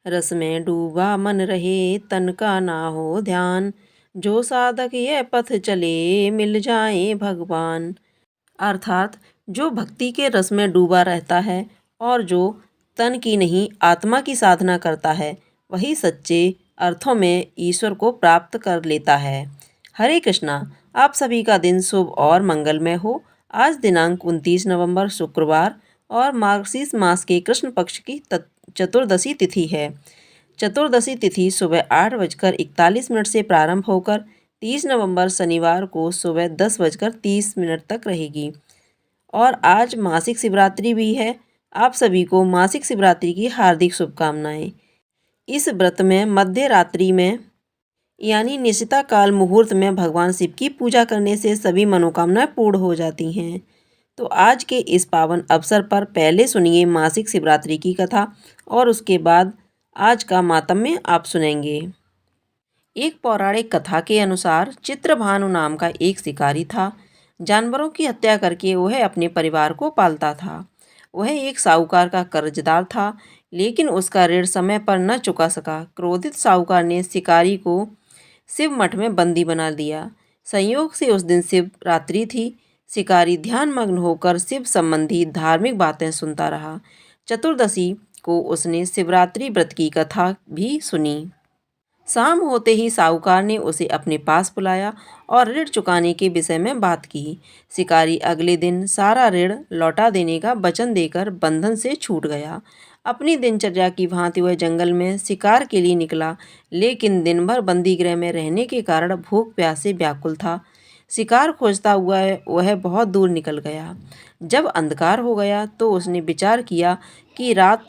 रस में डूबा मन रहे तन का ना हो ध्यान, जो साधक ये पथ चले मिल जाए भगवान। अर्थात जो भक्ति के रस में डूबा रहता है और जो तन की नहीं आत्मा की साधना करता है, वही सच्चे अर्थों में ईश्वर को प्राप्त कर लेता है। हरे कृष्णा। आप सभी का दिन शुभ और मंगलमय हो। आज दिनांक 29 नवंबर शुक्रवार और मार्गशीर्ष मास के कृष्ण पक्ष की चतुर्दशी तिथि है। चतुर्दशी तिथि सुबह 8:41 से प्रारंभ होकर 30 नवंबर शनिवार को सुबह 10:30 तक रहेगी। और आज मासिक शिवरात्रि भी है। आप सभी को मासिक शिवरात्रि की हार्दिक शुभकामनाएं। इस व्रत में मध्य रात्रि में यानी निशिता काल मुहूर्त में भगवान शिव की पूजा करने से सभी मनोकामनाएं पूर्ण हो जाती हैं। तो आज के इस पावन अवसर पर पहले सुनिए मासिक शिवरात्रि की कथा और उसके बाद आज का मातम्य आप सुनेंगे। एक पौराणिक कथा के अनुसार चित्रभानु नाम का एक शिकारी था। जानवरों की हत्या करके वह अपने परिवार को पालता था। वह एक साहूकार का कर्जदार था, लेकिन उसका ऋण समय पर न चुका सका। क्रोधित साहूकार ने शिकारी को शिव मठ में बंदी बना दिया। संयोग से उस दिन शिवरात्रि थी। शिकारी ध्यानमग्न होकर शिव संबंधी धार्मिक बातें सुनता रहा। चतुर्दशी को उसने शिवरात्रि व्रत की कथा भी सुनी। शाम होते ही साहूकार ने उसे अपने पास बुलाया और ऋण चुकाने के विषय में बात की। शिकारी अगले दिन सारा ऋण लौटा देने का वचन देकर बंधन से छूट गया। अपनी दिनचर्या की भांति वह जंगल में शिकार के लिए निकला, लेकिन दिन भर बंदी गृह में रहने के कारण भूख प्यास से व्याकुल था। शिकार खोजता हुआ वह बहुत दूर निकल गया। जब अंधकार हो गया तो उसने विचार किया कि रात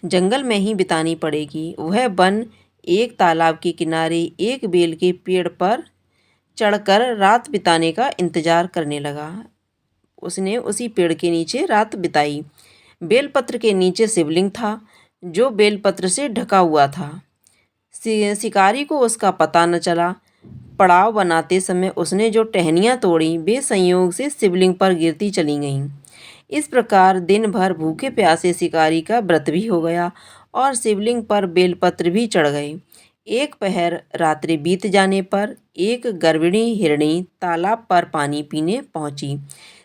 जंगल में ही बितानी पड़ेगी। वह वन एक तालाब के किनारे एक बेल के पेड़ पर चढ़कर रात बिताने का इंतजार करने लगा। उसने उसी पेड़ के नीचे रात बिताई। बेलपत्र के नीचे शिवलिंग था, जो बेलपत्र से ढका हुआ था। शिकारी को उसका पता न चला। पड़ाव बनाते समय उसने जो टहनियाँ तोड़ी वे संयोग से शिवलिंग पर गिरती चली गईं। इस प्रकार दिन भर भूखे प्यासे शिकारी का व्रत भी हो गया और शिवलिंग पर बेलपत्र भी चढ़ गए। एक पहर रात्रि बीत जाने पर एक गर्भिणी हिरणी तालाब पर पानी पीने पहुंची।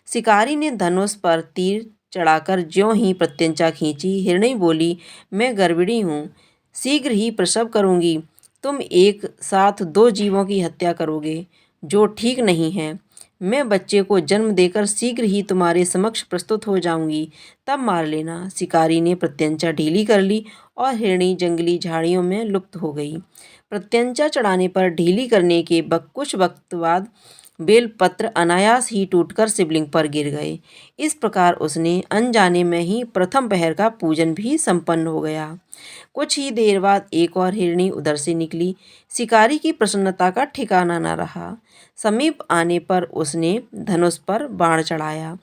शिकारी ने धनुष पर तीर चढ़ाकर ज्यों ही प्रत्यंचा खींची। हिरणी बोली, मैं गर्भिणी हूँ, शीघ्र ही प्रसव करूँगी। तुम एक साथ दो जीवों की हत्या करोगे, जो ठीक नहीं है। मैं बच्चे को जन्म देकर शीघ्र ही तुम्हारे समक्ष प्रस्तुत हो जाऊंगी, तब मार लेना। शिकारी ने प्रत्यंचा ढीली कर ली और हिरणी जंगली झाड़ियों में लुप्त हो गई। प्रत्यंचा चढ़ाने पर ढीली करने के कुछ वक्त बाद बेलपत्र अनायास ही टूटकर शिवलिंग पर गिर गए। इस प्रकार उसने अनजाने में ही प्रथम पहर का पूजन भी संपन्न हो गया। कुछ ही देर बाद एक और हिरणी उधर से निकली। शिकारी की प्रसन्नता का ठिकाना न रहा। समीप आने पर उसने धनुष पर बाण चढ़ाया।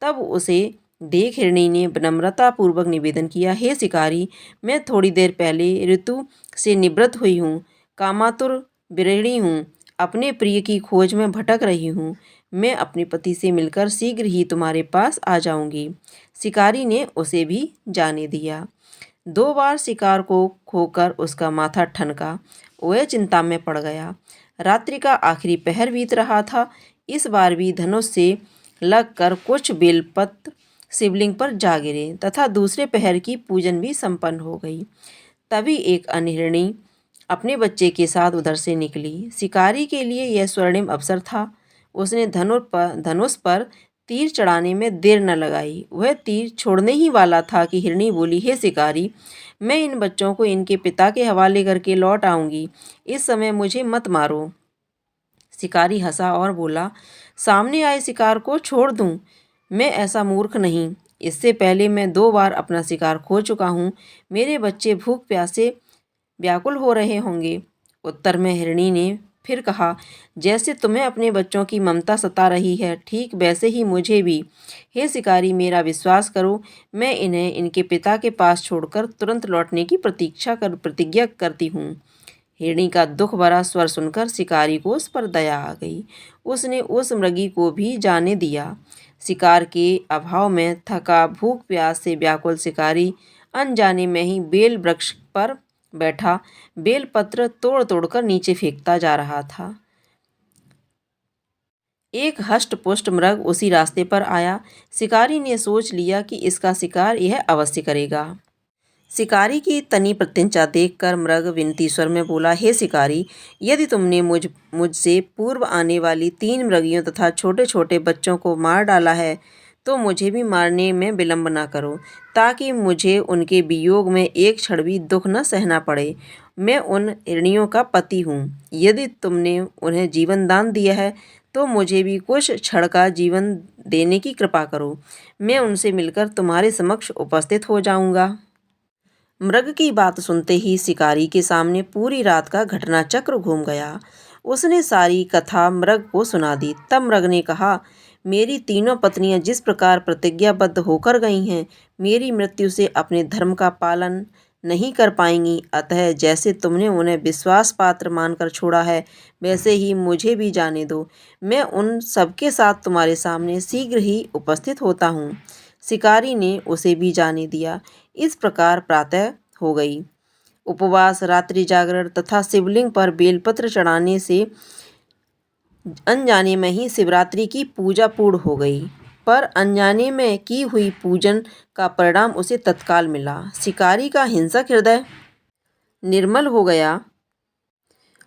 तब उसे देख हिरणी ने विनम्रतापूर्वक निवेदन किया, हे शिकारी, मैं थोड़ी देर पहले ऋतु से निवृत्त हुई हूँ, कामातुर विरहिणी हूँ, अपने प्रिय की खोज में भटक रही हूँ। मैं अपने पति से मिलकर शीघ्र ही तुम्हारे पास आ जाऊंगी। शिकारी ने उसे भी जाने दिया। 2 बार शिकार को खोकर उसका माथा ठनका। वह चिंता में पड़ गया। रात्रि का आखिरी पहर बीत रहा था। इस बार भी धनुष से लगकर कुछ बेलपत्र शिवलिंग पर जा गिरे तथा दूसरे पहर की पूजन भी संपन्न हो गई। तभी एक अन्य हिरणी अपने बच्चे के साथ उधर से निकली। शिकारी के लिए यह स्वर्णिम अवसर था। उसने धनुष पर तीर चढ़ाने में देर न लगाई। वह तीर छोड़ने ही वाला था कि हिरणी बोली, हे शिकारी, मैं इन बच्चों को इनके पिता के हवाले करके लौट आऊंगी, इस समय मुझे मत मारो। शिकारी हंसा और बोला, सामने आए शिकार को छोड़ दूं? मैं ऐसा मूर्ख नहीं। इससे पहले मैं 2 बार अपना शिकार खो चुका हूँ। मेरे बच्चे भूख प्यासे व्याकुल हो रहे होंगे। उत्तर में हिरणी ने फिर कहा, जैसे तुम्हें अपने बच्चों की ममता सता रही है, ठीक वैसे ही मुझे भी। हे शिकारी, मेरा विश्वास करो, मैं इन्हें इनके पिता के पास छोड़कर तुरंत लौटने की प्रतिज्ञा करती हूँ। हिरणी का दुख भरा स्वर सुनकर शिकारी को उस पर दया आ गई। उसने उस मृगी को भी जाने दिया। शिकार के अभाव में थका भूख प्यास से व्याकुल शिकारी अनजाने में ही बेल वृक्ष पर बैठा बेलपत्र तोड़ तोड़कर नीचे फेंकता जा रहा था। एक हष्ट-पुष्ट मृग उसी रास्ते पर आया। शिकारी ने सोच लिया कि इसका शिकार यह अवश्य करेगा। शिकारी की तनी प्रत्यंचा देखकर मृग विनती स्वर में बोला, हे शिकारी, यदि तुमने मुझसे पूर्व आने वाली 3 मृगियों तथा छोटे-छोटे बच्चों को मार डाला है, तो मुझे भी मारने में विलंब न करो, ताकि मुझे उनके वियोग में एक क्षण भी दुख न सहना पड़े। मैं उन ऋणियों का पति हूँ। यदि तुमने उन्हें जीवन दान दिया है, तो मुझे भी कुछ क्षण का जीवन देने की कृपा करो। मैं उनसे मिलकर तुम्हारे समक्ष उपस्थित हो जाऊंगा। मृग की बात सुनते ही शिकारी के सामने पूरी रात का घटनाचक्र घूम गया। उसने सारी कथा मृग को सुना दी। तब मृग ने कहा, मेरी तीनों पत्नियां जिस प्रकार प्रतिज्ञाबद्ध होकर गई हैं, मेरी मृत्यु से अपने धर्म का पालन नहीं कर पाएंगी। अतः जैसे तुमने उन्हें विश्वास पात्र मानकर छोड़ा है, वैसे ही मुझे भी जाने दो। मैं उन सबके साथ तुम्हारे सामने शीघ्र ही उपस्थित होता हूँ। शिकारी ने उसे भी जाने दिया। इस प्रकार प्रातः हो गई। उपवास, रात्रि जागरण तथा शिवलिंग पर बेलपत्र चढ़ाने से अनजाने में ही शिवरात्रि की पूजा पूर्ण हो गई। पर अनजाने में की हुई पूजन का परिणाम उसे तत्काल मिला। शिकारी का हिंसक हृदय निर्मल हो गया।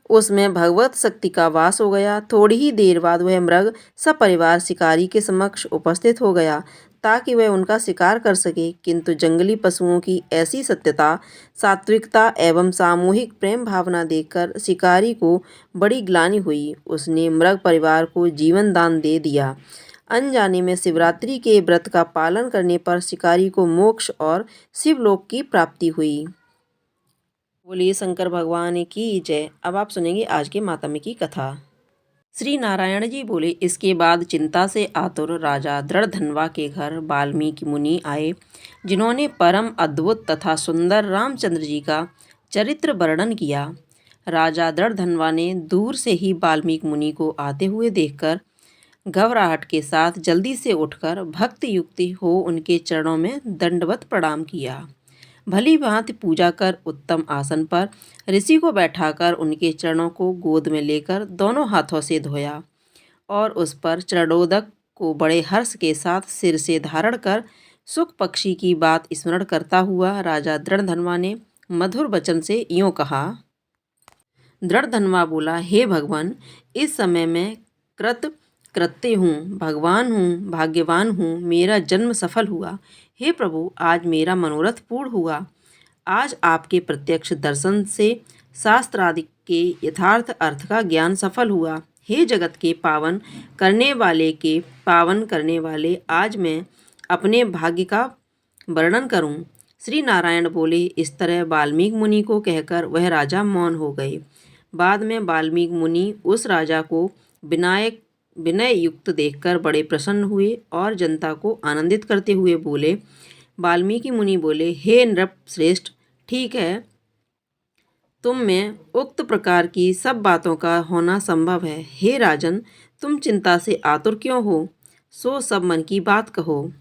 उसमें भगवत शक्ति का वास हो गया। थोड़ी ही देर बाद वह मृग सपरिवार शिकारी के समक्ष उपस्थित हो गया, ताकि वह उनका शिकार कर सके। किंतु जंगली पशुओं की ऐसी सत्यता, सात्विकता एवं सामूहिक प्रेम भावना देखकर शिकारी को बड़ी ग्लानि हुई। उसने मृग परिवार को जीवन दान दे दिया। अनजाने में शिवरात्रि के व्रत का पालन करने पर शिकारी को मोक्ष और शिवलोक की प्राप्ति हुई। बोलिए शंकर भगवान की जय। अब आप सुनेंगे आज के मातमी की कथा। श्री नारायण जी बोले, इसके बाद चिंता से आतुर राजा दृढ़धन्वा के घर वाल्मीकि मुनि आए, जिन्होंने परम अद्भुत तथा सुंदर रामचंद्र जी का चरित्र वर्णन किया। राजा दृढ़धन्वा ने दूर से ही वाल्मीकि मुनि को आते हुए देखकर घबराहट के साथ जल्दी से उठकर भक्ति युक्ति हो उनके चरणों में दंडवत प्रणाम किया। भली भांति पूजा कर उत्तम आसन पर ऋषि को बैठाकर उनके चरणों को गोद में लेकर दोनों हाथों से धोया और उस पर चरणोदक को बड़े हर्ष के साथ सिर से धारण कर सुख पक्षी की बात स्मरण करता हुआ राजा दृढ़धन्वा ने मधुर वचन से यूँ कहा। दृढ़धन्वा बोला, हे भगवान, इस समय मैं कृत्य हूँ, भगवान हूँ, भाग्यवान हूँ, मेरा जन्म सफल हुआ। हे प्रभु, आज मेरा मनोरथ पूर्ण हुआ। आज आपके प्रत्यक्ष दर्शन से शास्त्र आदि के यथार्थ अर्थ का ज्ञान सफल हुआ। हे जगत के पावन करने वाले, आज मैं अपने भाग्य का वर्णन करूं। श्री नारायण बोले। इस तरह वाल्मीकि मुनि को कहकर वह राजा मौन हो गए। बाद में वाल्मीकि मुनि उस राजा को विनय युक्त देखकर बड़े प्रसन्न हुए और जनता को आनंदित करते हुए बोले। वाल्मीकि मुनि बोले, हे नृप श्रेष्ठ, ठीक है, तुम में उक्त प्रकार की सब बातों का होना संभव है। हे राजन, तुम चिंता से आतुर क्यों हो? सो सब मन की बात कहो।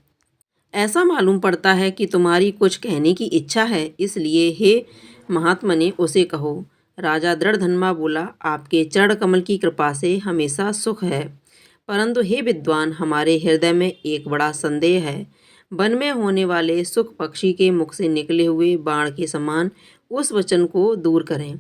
ऐसा मालूम पड़ता है कि तुम्हारी कुछ कहने की इच्छा है, इसलिए हे महात्मने उसे कहो। राजा दृढ़धन्वा बोला, आपके चरण कमल की कृपा से हमेशा सुख है, परंतु हे विद्वान, हमारे हृदय में एक बड़ा संदेह है। वन में होने वाले सुख पक्षी के मुख से निकले हुए बाण के समान उस वचन को दूर करें।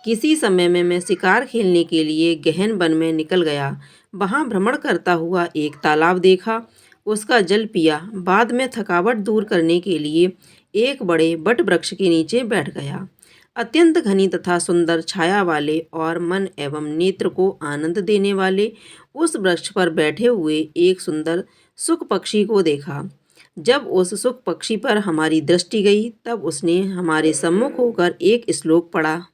किसी समय में मैं शिकार खेलने के लिए गहन वन में निकल गया। वहाँ भ्रमण करता हुआ एक तालाब देखा, उसका जल पिया। बाद में थकावट दूर करने के लिए एक बड़े वट वृक्ष के नीचे बैठ गया। अत्यंत घनी तथा सुंदर छाया वाले और मन एवं नेत्र को आनंद देने वाले उस वृक्ष पर बैठे हुए एक सुंदर सुख पक्षी को देखा। जब उस सुख पक्षी पर हमारी दृष्टि गई, तब उसने हमारे सम्मुख होकर एक श्लोक पढ़ा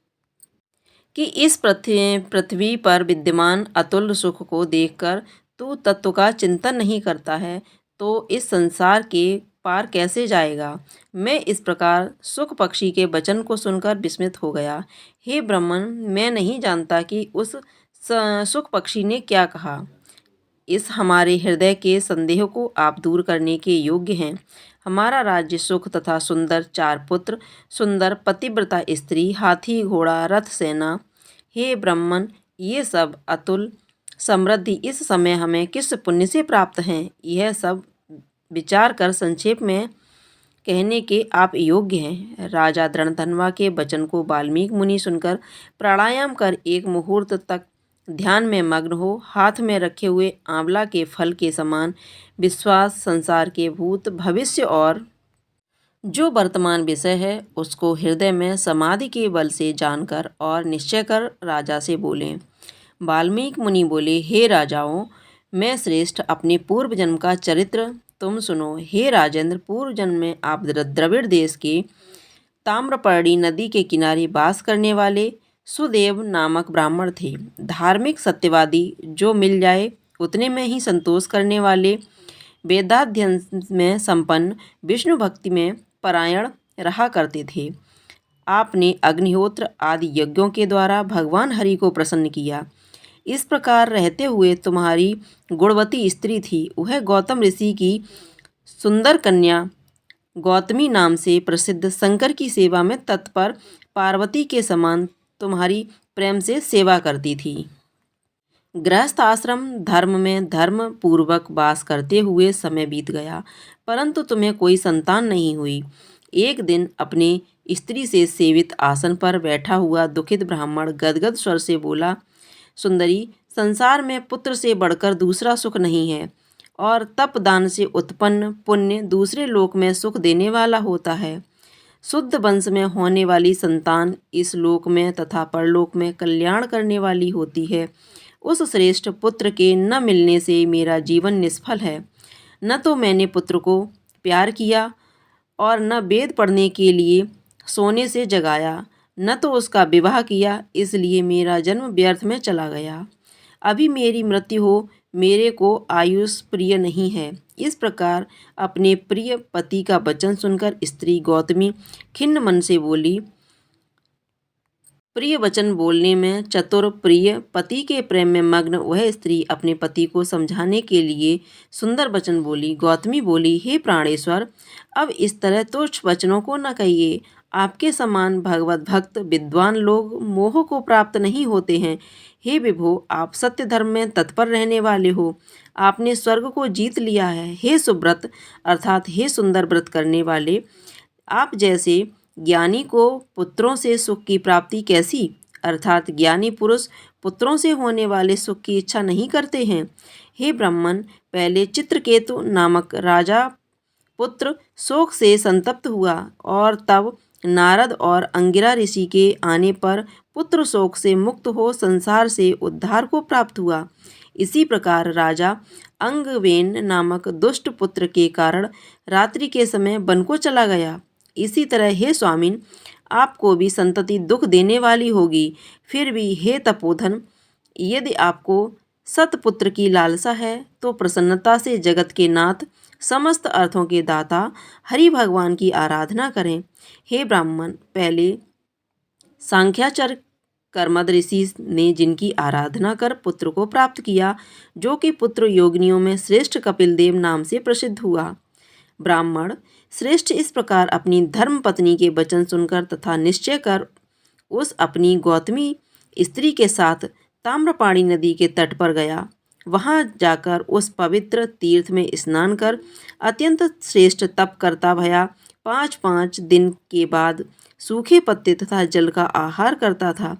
कि इस पृथ्वी पर विद्यमान अतुल्य सुख को देखकर तू तत्व का चिंतन नहीं करता है, तो इस संसार के पार कैसे जाएगा। मैं इस प्रकार सुख पक्षी के वचन को सुनकर विस्मित हो गया। हे ब्राह्मण, मैं नहीं जानता कि उस सुख पक्षी ने क्या कहा। इस हमारे हृदय के संदेह को आप दूर करने के योग्य हैं। हमारा राज्य सुख तथा सुंदर 4 पुत्र, सुंदर पतिव्रता स्त्री, हाथी घोड़ा रथ सेना। हे ब्राह्मण, ये सब अतुल समृद्धि इस समय हमें किस पुण्य से प्राप्त हैं? यह सब विचार कर संक्षेप में कहने के आप योग्य हैं। राजा दृढ़धनवा के वचन को वाल्मीकि मुनि सुनकर प्राणायाम कर एक मुहूर्त तक ध्यान में मग्न हो हाथ में रखे हुए आंवला के फल के समान विश्वास संसार के भूत भविष्य और जो वर्तमान विषय है उसको हृदय में समाधि के बल से जानकर और निश्चय कर राजा से बोले। वाल्मीकि मुनि बोले, हे राजाओं, मैं श्रेष्ठ अपने पूर्व जन्म का चरित्र तुम सुनो। हे राजेंद्र, पूर्व जन्म में आप द्रविड़ देश के ताम्रपर्णी नदी के किनारे वास करने वाले सुदेव नामक ब्राह्मण थे। धार्मिक सत्यवादी, जो मिल जाए उतने में ही संतोष करने वाले, वेदाध्ययन में संपन्न, विष्णु भक्ति में परायण रहा करते थे। आपने अग्निहोत्र आदि यज्ञों के द्वारा भगवान हरि को प्रसन्न किया। इस प्रकार रहते हुए तुम्हारी गुणवती स्त्री थी। वह गौतम ऋषि की सुंदर कन्या गौतमी नाम से प्रसिद्ध शंकर की सेवा में तत्पर पार्वती के समान तुम्हारी प्रेम से सेवा करती थी। गृहस्थ आश्रम धर्म में धर्म पूर्वक वास करते हुए समय बीत गया, परंतु तुम्हें कोई संतान नहीं हुई। एक दिन अपने स्त्री से सेवित आसन पर बैठा हुआ दुखित ब्राह्मण गदगद स्वर से बोला, सुंदरी, संसार में पुत्र से बढ़कर दूसरा सुख नहीं है और तप दान से उत्पन्न पुण्य दूसरे लोक में सुख देने वाला होता है। शुद्ध वंश में होने वाली संतान इस लोक में तथा परलोक में कल्याण करने वाली होती है। उस श्रेष्ठ पुत्र के न मिलने से मेरा जीवन निष्फल है। न तो मैंने पुत्र को प्यार किया और न वेद पढ़ने के लिए सोने से जगाया, न तो उसका विवाह किया, इसलिए मेरा जन्म व्यर्थ में चला गया। अभी मेरी मृत्यु हो, मेरे को आयुष प्रिय नहीं है। इस प्रकार अपने प्रिय पति का वचन सुनकर स्त्री गौतमी खिन्न मन से बोली। प्रिय वचन बोलने में चतुर, प्रिय पति के प्रेम में मग्न वह स्त्री अपने पति को समझाने के लिए सुंदर वचन बोली। गौतमी बोली, हे प्राणेश्वर, अब इस तरह तुच्छ वचनों को न कहिए। आपके समान भगवत भक्त विद्वान लोग मोह को प्राप्त नहीं होते हैं। हे विभो, आप सत्य धर्म में तत्पर रहने वाले हो। आपने स्वर्ग को जीत लिया है। हे सुव्रत अर्थात हे सुंदर व्रत करने वाले, आप जैसे ज्ञानी को पुत्रों से सुख की प्राप्ति कैसी, अर्थात ज्ञानी पुरुष पुत्रों से होने वाले सुख की इच्छा नहीं करते हैं। हे ब्राह्मण, पहले चित्रकेतु नामक राजा पुत्र शोक से संतप्त हुआ और तब नारद और अंगिरा ऋषि के आने पर पुत्र शोक से मुक्त हो संसार से उद्धार को प्राप्त हुआ। इसी प्रकार राजा अंगवेन नामक दुष्ट पुत्र के कारण रात्रि के समय वन को चला गया। इसी तरह हे स्वामिन, आपको भी संतति दुख देने वाली होगी। फिर भी हे तपोधन, यदि आपको सतपुत्र की लालसा है तो प्रसन्नता से जगत के नाथ समस्त अर्थों के दाता हरि भगवान की आराधना करें। हे ब्राह्मण, पहले सांख्याचार्य कर्मद ऋषि ने जिनकी आराधना कर पुत्र को प्राप्त किया, जो कि पुत्र योगिनियों में श्रेष्ठ कपिल देव नाम से प्रसिद्ध हुआ। ब्राह्मण श्रेष्ठ इस प्रकार अपनी धर्म पत्नी के वचन सुनकर तथा निश्चय कर उस अपनी गौतमी स्त्री के साथ ताम्रपाणी नदी के तट पर गया। वहां जाकर उस पवित्र तीर्थ में स्नान कर अत्यंत श्रेष्ठ तप करता भया 5-5 दिन के बाद सूखे पत्ते तथा जल का आहार करता था।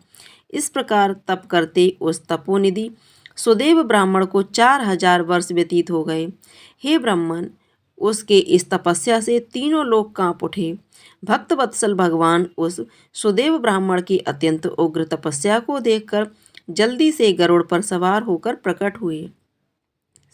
इस प्रकार तप करते उस तपोनिधि सुदेव ब्राह्मण को 4000 वर्ष व्यतीत हो गए। हे ब्राह्मण, उसके इस तपस्या से तीनों लोग कांप उठे। भक्तवत्सल भगवान उस सुदेव ब्राह्मण की अत्यंत उग्र तपस्या को देखकर जल्दी से गरुड़ पर सवार होकर प्रकट हुए।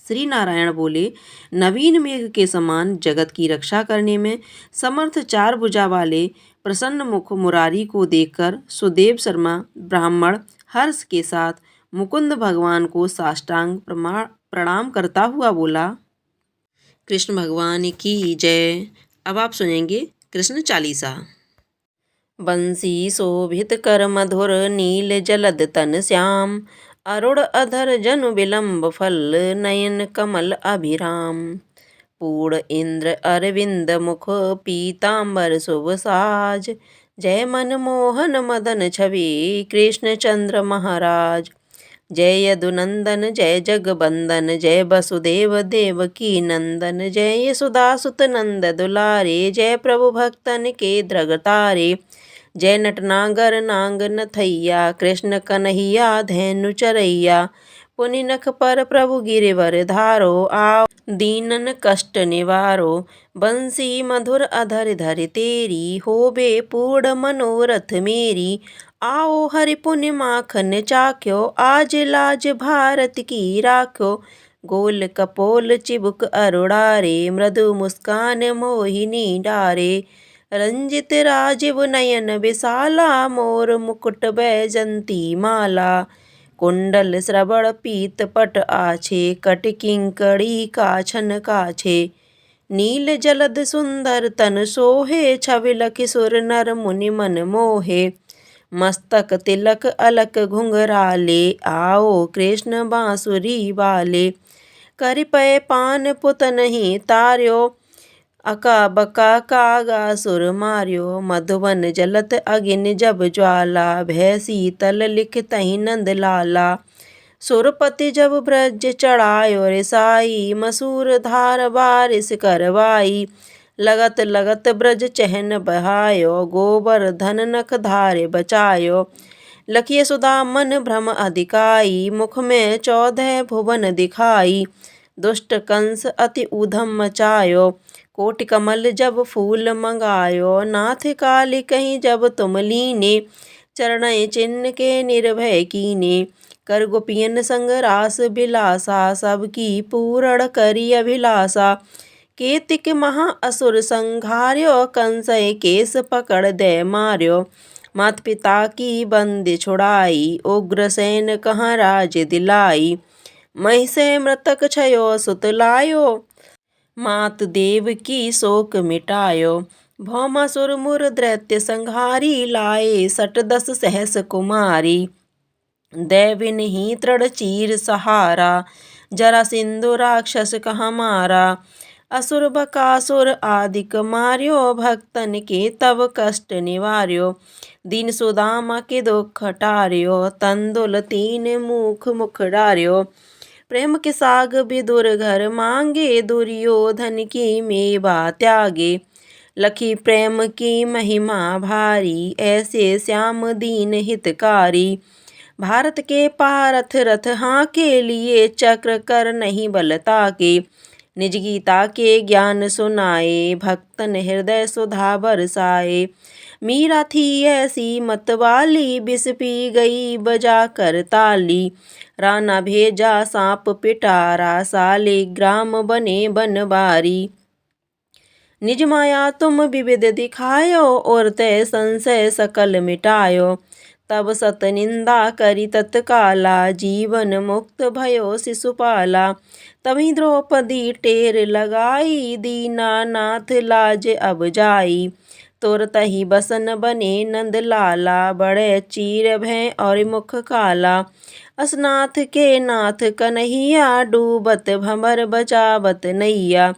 श्री नारायण बोले, नवीन मेघ के समान जगत की रक्षा करने में समर्थ 4 भुजा वाले प्रसन्न मुख मुरारी को देखकर सुदेव शर्मा ब्राह्मण हर्ष के साथ मुकुंद भगवान को साष्टांग प्रणाम करता हुआ बोला। कृष्ण भगवान की जय। अब आप सुनेंगे कृष्ण चालीसा। बंसी शोभित कर मधुर नील जलद तन श्याम, अरुण अधर जनु विलंब फल, नयन कमल अभिराम। पूर्ण इंद्र अरविंद मुख, पीतांबर शुभ साज। जय मनमोहन मदन छवि, कृष्ण चंद्र महाराज। जय यदुनंदन जय जगबंदन, जय वसुदेव देवकी नंदन। जय यशोदासुत नंद दुलारे, जय प्रभु भक्तन के द्रगतारे। जय नटनागर नांग नथैया, कृष्ण कन्हैया धैनु चरैया। पुनि नख पर प्रभु गिरिवर धारो, आओ दीनन कष्ट निवारो। बंसी मधुर अधर धरि तेरी, होबे पूर्ण मनोरथ मेरी। आओ हरि पुण्य माखन चाख्यो, आज लाज भारत की राख्यो। गोल कपोल चिबुक अरुणारे, मृदु मुस्कान मोहिनी डारे। रंजित राजीव नयन विशाला, मोर मुकुट बैजंती माला। कुंडल श्रवण पीत पट आछे, कट किंकड़ी काछन काछे। नील जलद सुंदर तन सोहे, छवि लखि सुर नर मुनि मन मोहे। मस्तक तिलक अलक घुंघराले, आओ कृष्ण बांसुरी वाले। करि पय पान पुत नहीं तार्यो, अका बका कागा सुर मार्यो। मधुवन जलत अगिन जब ज्वाला, भय शीतल लिख तहि नंद लाला। सुरपति जब ब्रज चढ़ायो रिसाई, मसूर धार बारिश करवाई। लगत लगत ब्रज चहन बहायो, गोवर्धन नख धारे बचायो। लखिय सुधा मन भ्रम अधिकाई, मुख में 14 भुवन दिखाई। दुष्ट कंस अति ऊधम मचायो, कोटि कमल जब फूल मंगायो। नाथ काली कहीं जब तुम लीने, चरणय चिन्ह के निर्भय कीने। कर गोपियन संग रास बिलासा, सबकी पूरण करी अभिलाषा। केतिक महा असुर संघार्यो, कंसय केस पकड़ दे मार्यो। मात पिता की बंदी छुड़ाई, उग्रसेन कहाँ राज दिलाई। महिषे मृतक छयो सुत लायो, मात देव की शोक मिटायो। भौमासुर मुर दैत्य संहारी, लाए 10 सहस कुमारी। दैविन ही तृण चीर सहारा, जरा सिंधु राक्षस कहाँ मारा। असुर बकासुर आदिक मार्यो, भक्तन के तब कष्ट निवार्यो। दीन सुदामा के दुख टार्यो, तंदुल 3 मुख मुख डार्यो। प्रेम के साग विदुर घर मांगे, दुर्योधन की मेवा त्यागे। लखी प्रेम की महिमा भारी, ऐसे श्याम दीन हितकारी। भारत के पारथ रथ हाँ के लिए, चक्र कर नहीं बलता के। निज गीता के ज्ञान सुनाए, भक्तन हृदय सुधा बरसाए। मीरा थी ऐसी मत वाली, विष पी गई बजा कर ताली। राना भेजा सांप पिटारा, सालिग्राम बने बनवारी। निज माया तुम विविध दिखायो, और तय संशय सकल मिटायो। तब सत निंदा करी तत्काला, जीवन मुक्त भयो शिशुपाला। तभी द्रौपदी टेर लगाई, दीनानाथ लाज अब जाई। तुरतहि बसन बने नंद लाला, बड़े चीर भय और मुख काला। असनाथ के नाथ कन्हैया, डूबत भंवर बचावत नैया।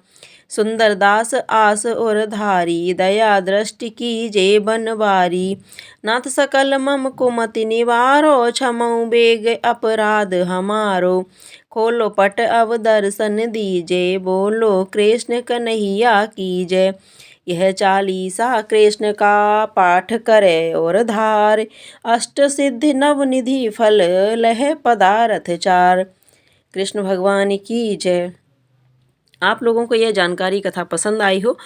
सुंदर दास आस और धारी, दया दृष्टि की जे बनवारी। नाथ सकल मम कुमति निवारो, क्षमऊ बेग अपराध हमारो। खोलो पट अब दर्शन दीजे, बोलो कृष्ण कन्हैया की जय। यह चालीसा कृष्ण का पाठ करे और धार, अष्ट सिद्धि नवनिधि फल लह पदारथ चार। कृष्ण भगवान की जय। आप लोगों को यह जानकारी कथा पसंद आई हो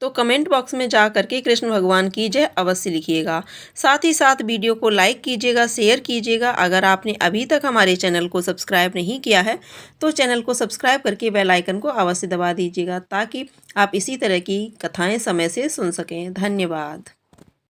तो कमेंट बॉक्स में जा करके कृष्ण भगवान की जय अवश्य लिखिएगा। साथ ही साथ वीडियो को लाइक कीजिएगा, शेयर कीजिएगा। अगर आपने अभी तक हमारे चैनल को सब्सक्राइब नहीं किया है तो चैनल को सब्सक्राइब करके बेल आइकन को अवश्य दबा दीजिएगा, ताकि आप इसी तरह की कथाएं समय से सुन सकें। धन्यवाद।